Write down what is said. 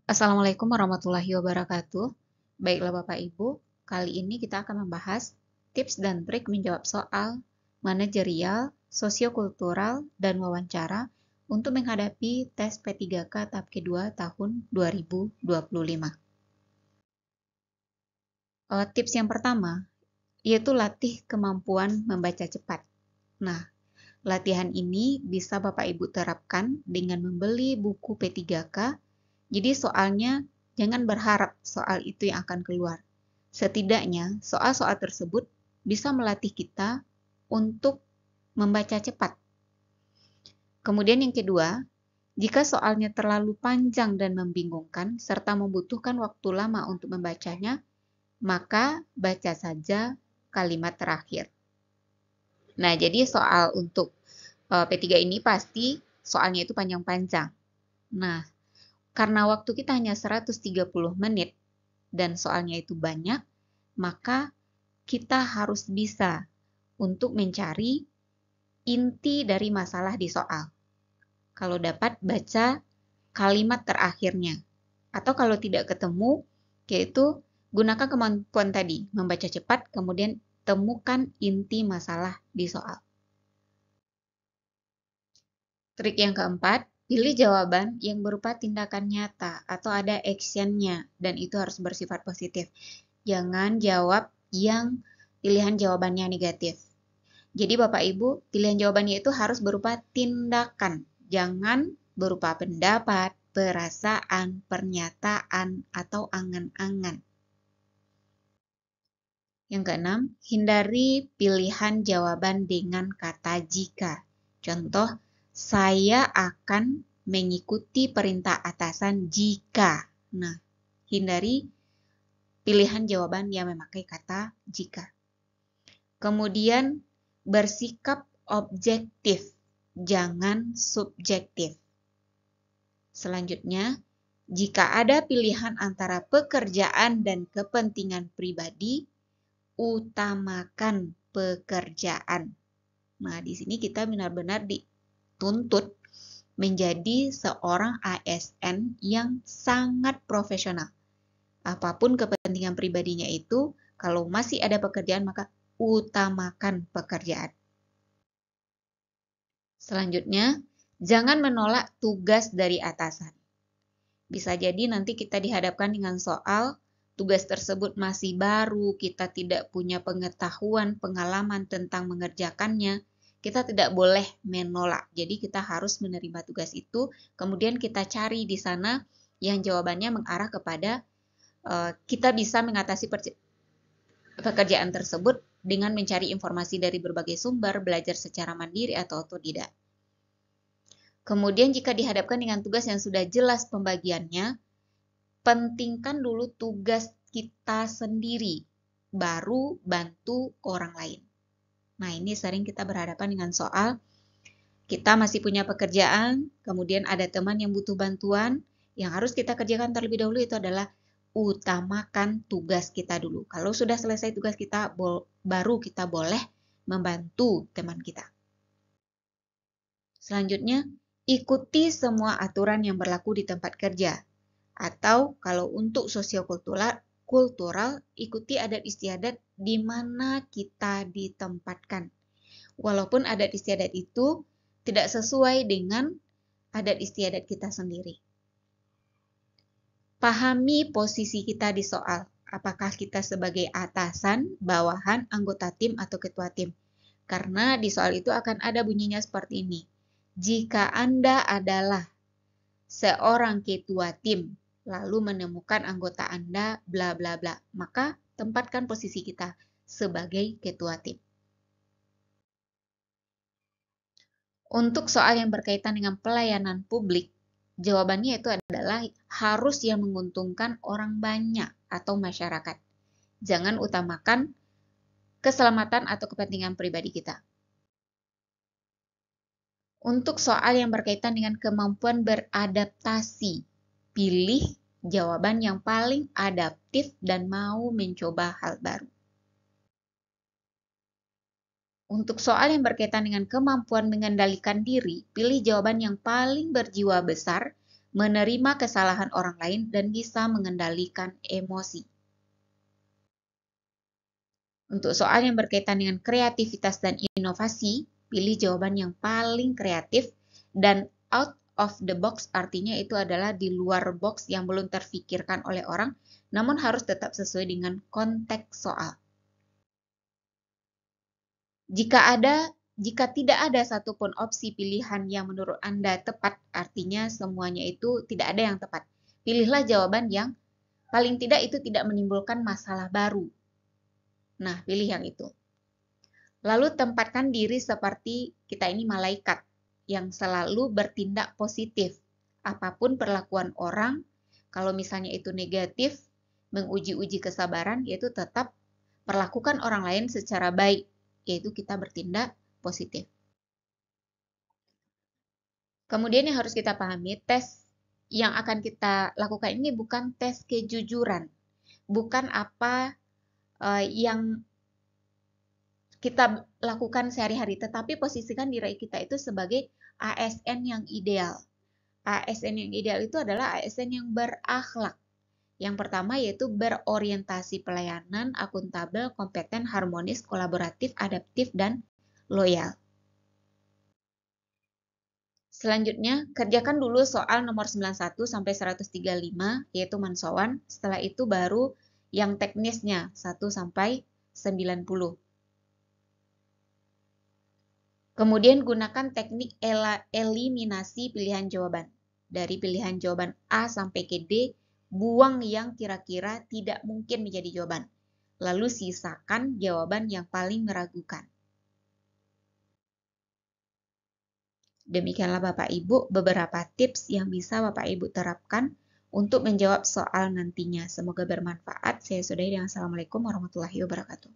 Assalamualaikum warahmatullahi wabarakatuh. Baiklah Bapak Ibu, kali ini kita akan membahas tips dan trik menjawab soal manajerial, sosiokultural, dan wawancara untuk menghadapi tes P3K tahap kedua tahun 2025. Tips yang pertama, yaitu latih kemampuan membaca cepat. Nah, latihan ini bisa Bapak Ibu terapkan dengan membeli buku P3K. Jadi soalnya jangan berharap soal itu yang akan keluar. Setidaknya soal-soal tersebut bisa melatih kita untuk membaca cepat. Kemudian yang kedua, jika soalnya terlalu panjang dan membingungkan serta membutuhkan waktu lama untuk membacanya, maka baca saja kalimat terakhir. Nah, jadi soal untuk P3 ini pasti soalnya itu panjang-panjang. Nah, karena waktu kita hanya 130 menit dan soalnya itu banyak, maka kita harus bisa untuk mencari inti dari masalah di soal. Kalau dapat baca kalimat terakhirnya. Atau kalau tidak ketemu, yaitu gunakan kemampuan tadi, membaca cepat, kemudian temukan inti masalah di soal. Trik yang keempat, pilih jawaban yang berupa tindakan nyata atau ada actionnya dan itu harus bersifat positif. Jangan jawab yang pilihan jawabannya negatif. Jadi Bapak Ibu, pilihan jawabannya itu harus berupa tindakan. Jangan berupa pendapat, perasaan, pernyataan, atau angan-angan. Yang keenam, hindari pilihan jawaban dengan kata jika. Contoh, saya akan mengikuti perintah atasan jika. Nah, hindari pilihan jawaban yang memakai kata jika. Kemudian, bersikap objektif, jangan subjektif. Selanjutnya, jika ada pilihan antara pekerjaan dan kepentingan pribadi, utamakan pekerjaan. Nah, di sini kita benar-benar dituntut menjadi seorang ASN yang sangat profesional. Apapun kepentingan pribadinya itu, kalau masih ada pekerjaan, maka utamakan pekerjaan. Selanjutnya, jangan menolak tugas dari atasan. Bisa jadi nanti kita dihadapkan dengan soal tugas tersebut masih baru, kita tidak punya pengetahuan, pengalaman tentang mengerjakannya. Kita tidak boleh menolak. Jadi kita harus menerima tugas itu, kemudian kita cari di sana yang jawabannya mengarah kepada kita bisa mengatasi pekerjaan tersebut dengan mencari informasi dari berbagai sumber, belajar secara mandiri atau otodidak. Kemudian jika dihadapkan dengan tugas yang sudah jelas pembagiannya, pentingkan dulu tugas kita sendiri, baru bantu orang lain. Nah, ini sering kita berhadapan dengan soal, kita masih punya pekerjaan, kemudian ada teman yang butuh bantuan, yang harus kita kerjakan terlebih dahulu itu adalah utamakan tugas kita dulu. Kalau sudah selesai tugas kita, baru kita boleh membantu teman kita. Selanjutnya, ikuti semua aturan yang berlaku di tempat kerja. Atau kalau untuk sosiokultural, ikuti adat istiadat di mana kita ditempatkan. Walaupun adat istiadat itu tidak sesuai dengan adat istiadat kita sendiri. Pahami posisi kita di soal. Apakah kita sebagai atasan, bawahan, anggota tim, atau ketua tim. Karena di soal itu akan ada bunyinya seperti ini. Jika Anda adalah seorang ketua tim, lalu menemukan anggota Anda, bla bla bla, maka tempatkan posisi kita sebagai ketua tim. Untuk soal yang berkaitan dengan pelayanan publik, jawabannya itu adalah harus yang menguntungkan orang banyak atau masyarakat. Jangan utamakan keselamatan atau kepentingan pribadi kita. Untuk soal yang berkaitan dengan kemampuan beradaptasi, pilih jawaban yang paling adaptif dan mau mencoba hal baru. Untuk soal yang berkaitan dengan kemampuan mengendalikan diri, pilih jawaban yang paling berjiwa besar, menerima kesalahan orang lain, dan bisa mengendalikan emosi. Untuk soal yang berkaitan dengan kreativitas dan inovasi, pilih jawaban yang paling kreatif dan out of the box, artinya itu adalah di luar box yang belum terfikirkan oleh orang, namun harus tetap sesuai dengan konteks soal. Jika tidak ada satupun opsi pilihan yang menurut Anda tepat, artinya semuanya itu tidak ada yang tepat. Pilihlah jawaban yang paling tidak itu tidak menimbulkan masalah baru. Nah, pilih yang itu. Lalu tempatkan diri seperti kita ini malaikat yang selalu bertindak positif. Apapun perlakuan orang, kalau misalnya itu negatif, menguji-uji kesabaran, yaitu tetap perlakukan orang lain secara baik, yaitu kita bertindak positif. Kemudian yang harus kita pahami, tes yang akan kita lakukan ini bukan tes kejujuran, bukan apa yang kita lakukan sehari-hari, tetapi posisikan diri kita itu sebagai ASN yang ideal. ASN yang ideal itu adalah ASN yang berakhlak. Yang pertama yaitu berorientasi pelayanan, akuntabel, kompeten, harmonis, kolaboratif, adaptif, dan loyal. Selanjutnya, kerjakan dulu soal nomor 91 sampai 135 yaitu mansowan. Setelah itu baru yang teknisnya 1 sampai 90. Kemudian gunakan teknik eliminasi pilihan jawaban. Dari pilihan jawaban A sampai ke D, buang yang kira-kira tidak mungkin menjadi jawaban. Lalu sisakan jawaban yang paling meragukan. Demikianlah Bapak Ibu beberapa tips yang bisa Bapak Ibu terapkan untuk menjawab soal nantinya. Semoga bermanfaat. Saya sudahi dengan Assalamualaikum warahmatullahi wabarakatuh.